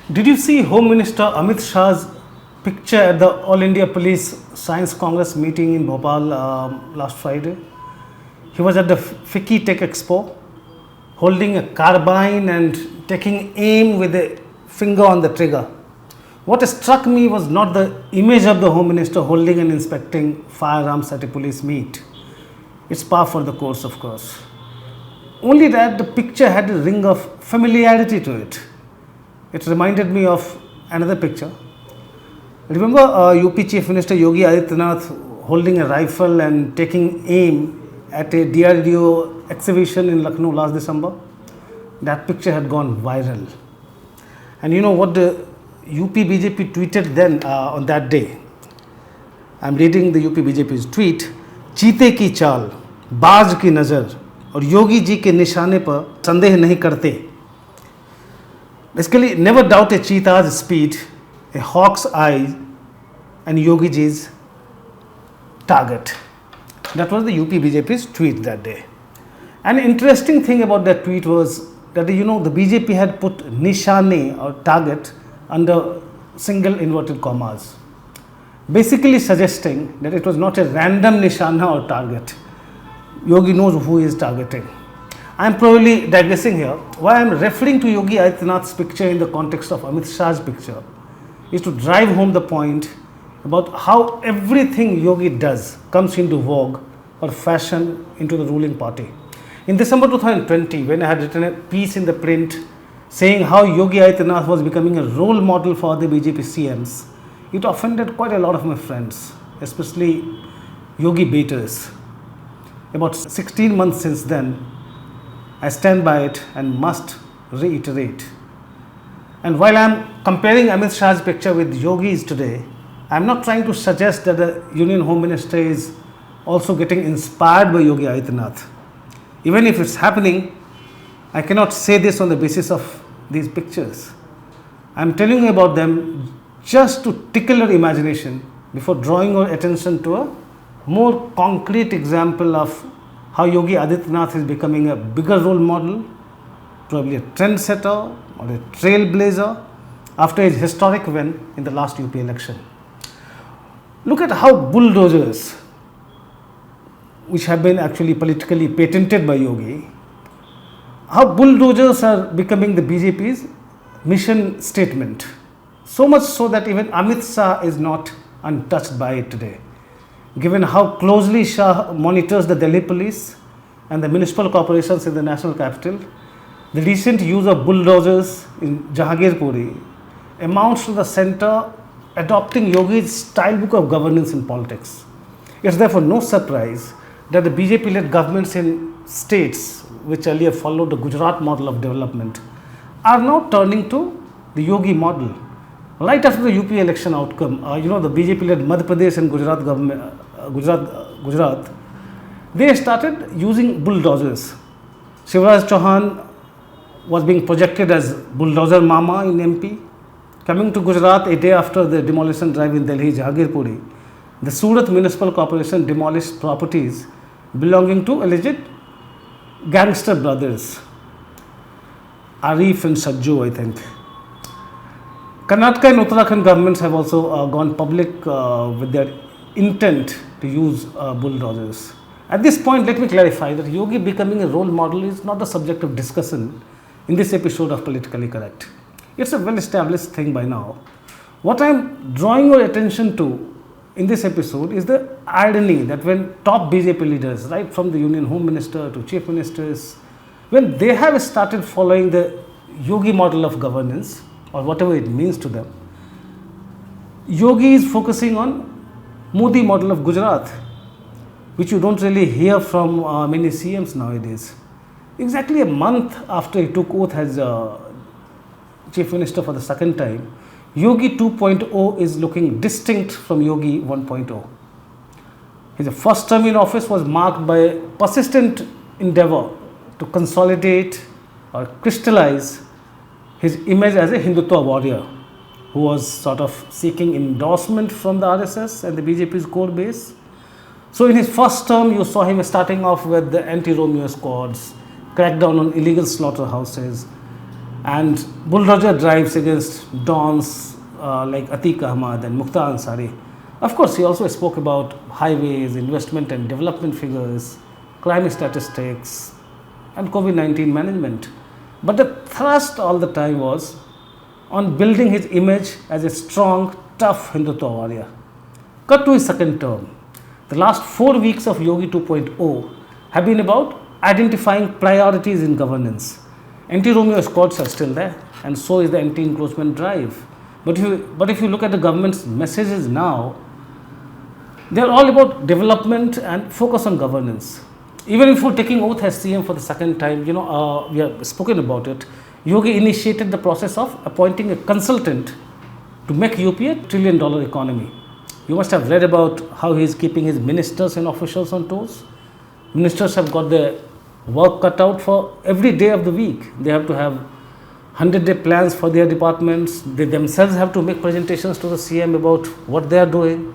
Did you see Home Minister Amit Shah's picture at the All India Police Science Congress meeting in Bhopal last Friday? He was at the FICCI Tech Expo holding a carbine and taking aim with a finger on the trigger. What struck me was not the image of the Home Minister holding and inspecting firearms at a police meet. It's par for the course, of course. Only that the picture had a ring of familiarity to it. It reminded me of another picture. Remember UP Chief Minister Yogi Adityanath holding a rifle and taking aim at a DRDO exhibition in Lucknow last December? That picture had gone viral. And you know what the UP BJP tweeted then on that day? I'm reading the UP BJP's tweet. चीते की चाल, बाज की नज़र और योगी जी के निशाने पर संदेह नहीं करते. Basically, never doubt a cheetah's speed, a hawk's eye, and Yogi ji's target. That was the UP BJP's tweet that day. An interesting thing about that tweet was that the BJP had put nishane or target under single inverted commas, basically suggesting that it was not a random nishana or target. Yogi knows who he is targeting. I am probably digressing here. Why I am referring to Yogi Adityanath's picture in the context of Amit Shah's picture is to drive home the point about how everything Yogi does comes into vogue or fashion into the ruling party. In December 2020, when I had written a piece in ThePrint saying how Yogi Adityanath was becoming a role model for other BJP CMs, it offended quite a lot of my friends, especially Yogi baiters. About 16 months since then, I stand by it and must reiterate. And while I am comparing Amit Shah's picture with Yogi's today, I am not trying to suggest that the Union Home Minister is also getting inspired by Yogi Adityanath. Even if it's happening, I cannot say this on the basis of these pictures. I am telling you about them just to tickle your imagination before drawing your attention to a more concrete example of how Yogi Adityanath is becoming a bigger role model, probably a trendsetter or a trailblazer after his historic win in the last UP election. Look at how bulldozers, which have been actually politically patented by Yogi, how bulldozers are becoming the BJP's mission statement. So much so that even Amit Shah is not untouched by it today. Given how closely Shah monitors the Delhi police and the municipal corporations in the national capital, the recent use of bulldozers in Jahangirpuri amounts to the centre adopting Yogi's style book of governance in politics. It's therefore no surprise that the BJP-led governments in states which earlier followed the Gujarat model of development are now turning to the Yogi model. Right after the UP election outcome, the BJP-led Madhya Pradesh and Gujarat government, Gujarat, they started using bulldozers. Shivraj Chauhan was being projected as bulldozer mama in MP. Coming to Gujarat a day after the demolition drive in Delhi, Jahangirpuri, the Surat Municipal Corporation demolished properties belonging to alleged gangster brothers, Arif and Sajju, I think. Karnataka and Uttarakhand governments have also gone public with their intent to use bulldozers. At this point, let me clarify that Yogi becoming a role model is not the subject of discussion in this episode of Politically Correct. It's a well-established thing by now. What I am drawing your attention to in this episode is the irony that when top BJP leaders, right from the Union Home Minister to Chief Ministers, when they have started following the Yogi model of governance, or whatever it means to them, Yogi is focusing on Modi model of Gujarat, which you don't really hear from many CMs nowadays. Exactly a month after he took oath as Chief Minister for the second time, Yogi 2.0 is looking distinct from Yogi 1.0. His first term in office was marked by a persistent endeavor to consolidate or crystallize his image as a Hindutva warrior who was sort of seeking endorsement from the RSS and the BJP's core base. So in his first term, you saw him starting off with the anti-Romeo squads, crackdown on illegal slaughterhouses, and bulldozer drives against dons like Atiq Ahmad and Mukhtar Ansari. Of course, he also spoke about highways, investment and development figures, crime statistics, and COVID-19 management. But the thrust all the time was on building his image as a strong, tough Hindutva warrior. Cut to his second term. The last 4 weeks of Yogi 2.0 have been about identifying priorities in governance. Anti-Romeo squads are still there, and so is the anti-encroachment drive. But if you look at the government's messages now, they are all about development and focus on governance. Even before taking oath as CM for the second time, we have spoken about it. Yogi initiated the process of appointing a consultant to make UP a $1 trillion economy. You must have read about how he is keeping his ministers and officials on toes. Ministers have got their work cut out for every day of the week. They have to have 100-day plans for their departments. They themselves have to make presentations to the CM about what they are doing.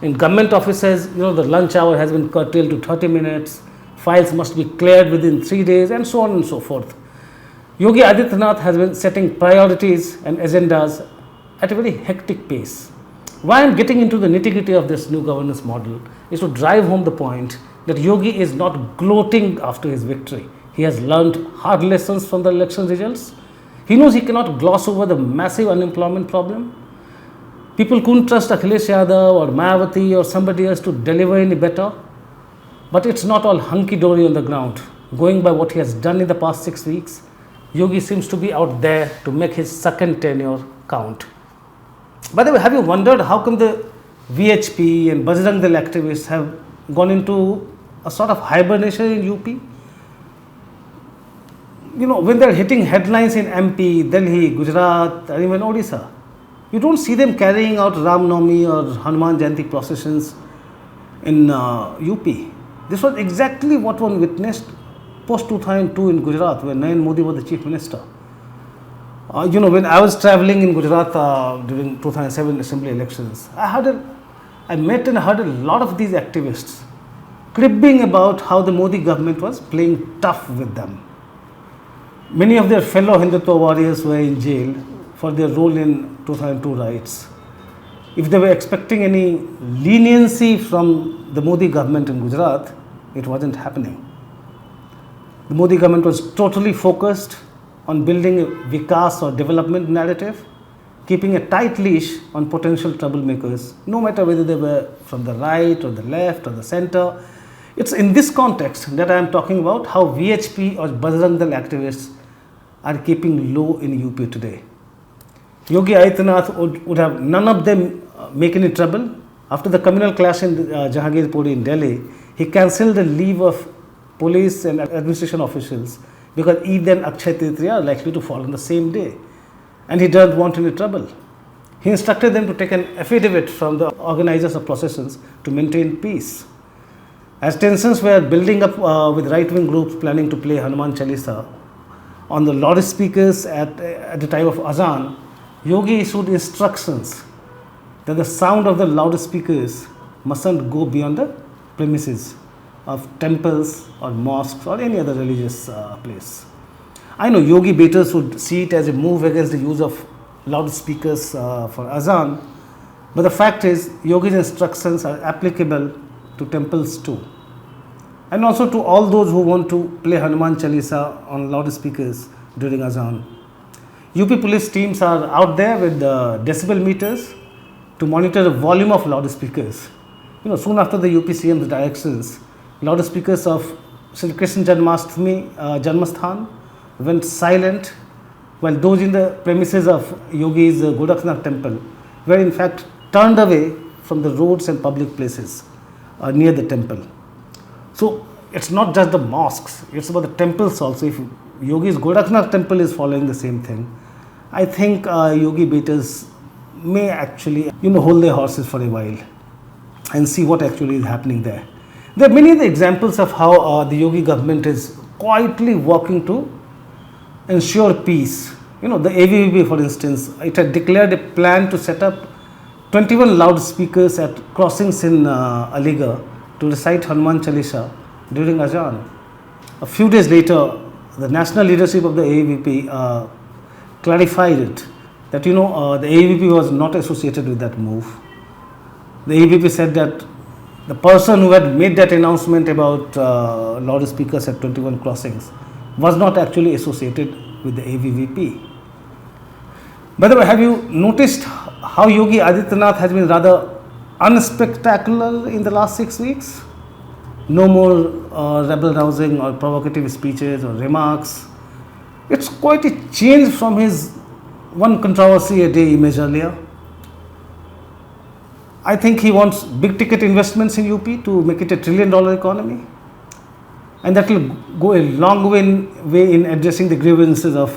In government offices, the lunch hour has been curtailed to 30 minutes. Files must be cleared within 3 days, and so on and so forth. Yogi Adityanath has been setting priorities and agendas at a very hectic pace. Why I am getting into the nitty-gritty of this new governance model is to drive home the point that Yogi is not gloating after his victory. He has learned hard lessons from the election results. He knows he cannot gloss over the massive unemployment problem. People couldn't trust Akhilesh Yadav or Mayawati or somebody else to deliver any better. But it's not all hunky-dory on the ground. Going by what he has done in the past 6 weeks, Yogi seems to be out there to make his second tenure count. By the way, have you wondered how come the VHP and Bajrang Dal activists have gone into a sort of hibernation in UP? When they're hitting headlines in MP, Delhi, Gujarat, and even Odisha, you don't see them carrying out Ram Navami or Hanuman Jayanti processions in UP. This was exactly what one witnessed post-2002 in Gujarat, when Narendra Modi was the chief minister. When I was traveling in Gujarat during 2007 assembly elections, I met and heard a lot of these activists cribbing about how the Modi government was playing tough with them. Many of their fellow Hindutva warriors were in jail for their role in 2002 riots. If they were expecting any leniency from the Modi government in Gujarat, it wasn't happening. The Modi government was totally focused on building a Vikas or development narrative, keeping a tight leash on potential troublemakers, no matter whether they were from the right or the left or the center. It's in this context that I am talking about how VHP or Bajrang Dal activists are keeping low in UP today. Yogi Adityanath would have none of them make any trouble. After the communal clash in Jahangirpuri in Delhi, he cancelled the leave of police and administration officials because Eid and Akshay Tritiya are likely to fall on the same day, and he doesn't want any trouble. He instructed them to take an affidavit from the organizers of processions to maintain peace. As tensions were building up with right-wing groups planning to play Hanuman Chalisa on the loudspeakers at the time of Azan, Yogi issued instructions that the sound of the loudspeakers mustn't go beyond the premises of temples or mosques or any other religious place. I know Yogi baiters would see it as a move against the use of loudspeakers for Azan, but the fact is Yogi's instructions are applicable to temples too, and also to all those who want to play Hanuman Chalisa on loudspeakers during Azan. UP police teams are out there with decibel meters to monitor the volume of loudspeakers. Soon after the UP CM's directions, loudspeakers of Sri Krishna Janmasthan went silent, while those in the premises of Yogi's Gorakhnath temple were in fact turned away from the roads and public places near the temple. So it's not just the mosques, it's about the temples also. If Yogi's Gorakhnath temple is following the same thing, I think Yogi baiters may actually hold their horses for a while and see what actually is happening there. There are many other examples of how the Yogi government is quietly working to ensure peace. The AVVP, for instance, it had declared a plan to set up 21 loudspeakers at crossings in Aligarh to recite Hanuman Chalisa during Azan. A few days later, the national leadership of the AVVP clarified it that the AVP was not associated with that move. The AVP said that the person who had made that announcement about loudspeakers at 21 crossings was not actually associated with the AVP. By the way, have you noticed how Yogi Adityanath has been rather unspectacular in the last 6 weeks? No more rebel rousing or provocative speeches or remarks. It's quite a change from his one controversy a day image earlier. I think he wants big ticket investments in UP to make it $1 trillion economy, and that will go a long way in addressing the grievances of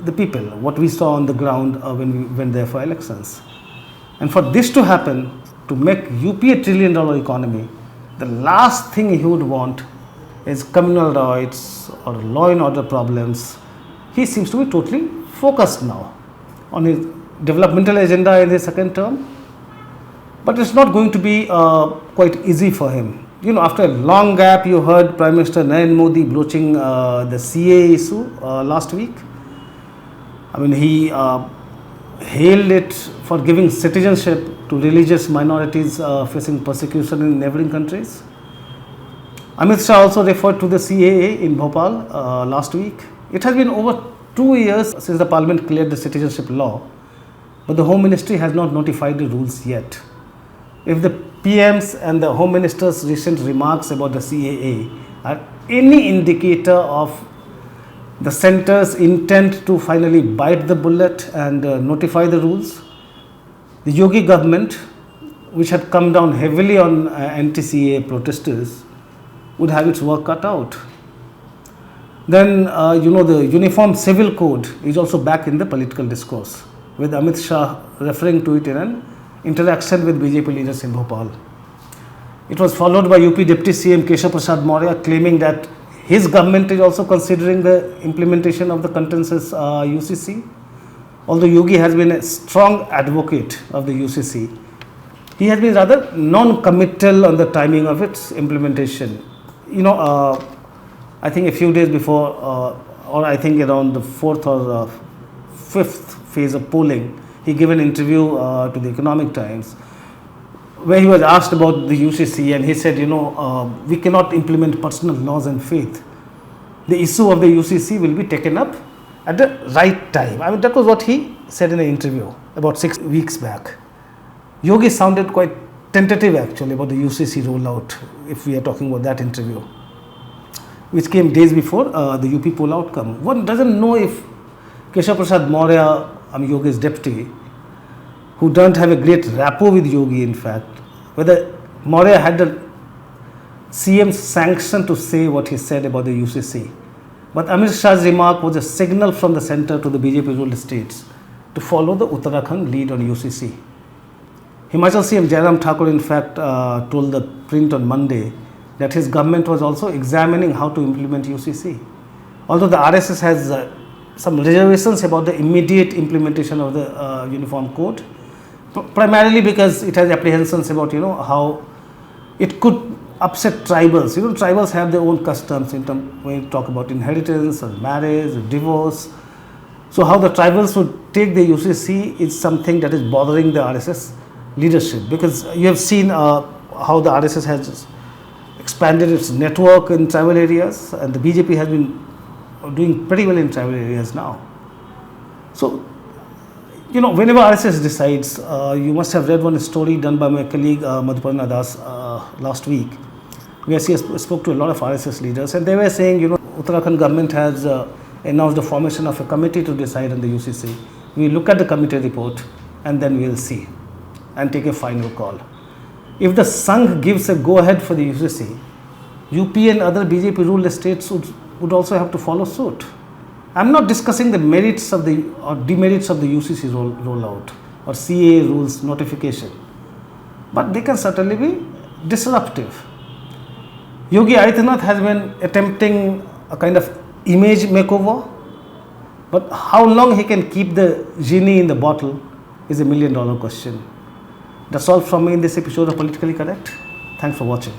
the people, what we saw on the ground when we went there for elections. And for this to happen, to make UP a $1 trillion economy, the last thing he would want is communal riots or law and order problems. He seems to be totally focused now on his developmental agenda in his second term. But it's not going to be quite easy for him. After a long gap, you heard Prime Minister Narendra Modi broaching the CAA issue last week. I mean, he hailed it for giving citizenship to religious minorities facing persecution in neighboring countries. Amit Shah also referred to the CAA in Bhopal last week. It has been over 2 years since the Parliament cleared the citizenship law, but the Home Ministry has not notified the rules yet. If the PM's and the Home Minister's recent remarks about the CAA are any indicator of the centre's intent to finally bite the bullet and notify the rules, the Yogi government, which had come down heavily on anti-CAA protesters, would have its work cut out. Then, the Uniform Civil Code is also back in the political discourse, with Amit Shah referring to it in an interaction with BJP leaders in Bhopal. It was followed by UP Deputy CM Keshav Prasad Maurya claiming that his government is also considering the implementation of the contentious UCC. Although Yogi has been a strong advocate of the UCC, he has been rather non-committal on the timing of its implementation. I think a few days before, or I think around the 4th or 5th phase of polling, he gave an interview to the Economic Times where he was asked about the UCC, and he said, we cannot implement personal laws and faith. The issue of the UCC will be taken up at the right time. I mean, that was what he said in an interview about 6 weeks back. Yogi sounded quite tentative actually about the UCC rollout, if we are talking about that interview, which came days before the UP poll outcome. One doesn't know if Keshav Prasad Maurya, Yogi's deputy, who don't have a great rapport with Yogi, in fact, whether Maurya had the CM's sanction to say what he said about the UCC. But Amit Shah's remark was a signal from the centre to the BJP ruled states to follow the Uttarakhand lead on UCC. Himachal CM Jairam Thakur, in fact, told ThePrint on Monday that his government was also examining how to implement UCC. Although the RSS has some reservations about the immediate implementation of the Uniform Code, primarily because it has apprehensions about how it could upset tribals. Tribals have their own customs when you talk about inheritance or marriage or divorce. So how the tribals would take the UCC is something that is bothering the RSS leadership, because you have seen how the RSS has expanded its network in tribal areas, and the BJP has been doing pretty well in tribal areas now. So, whenever RSS decides, you must have read one story done by my colleague Moditva Das last week, where she spoke to a lot of RSS leaders, and they were saying, Uttarakhand government has announced the formation of a committee to decide on the UCC. We look at the committee report and then we will see and take a final call. If the Sangh gives a go-ahead for the UCC, UP and other BJP ruled states would also have to follow suit. I am not discussing the merits of or demerits of the UCC rollout or CAA rules notification, but they can certainly be disruptive. Yogi Adityanath has been attempting a kind of image makeover, but how long he can keep the genie in the bottle is $1 million question. That's all from me in this episode of Politically Correct. Thanks for watching.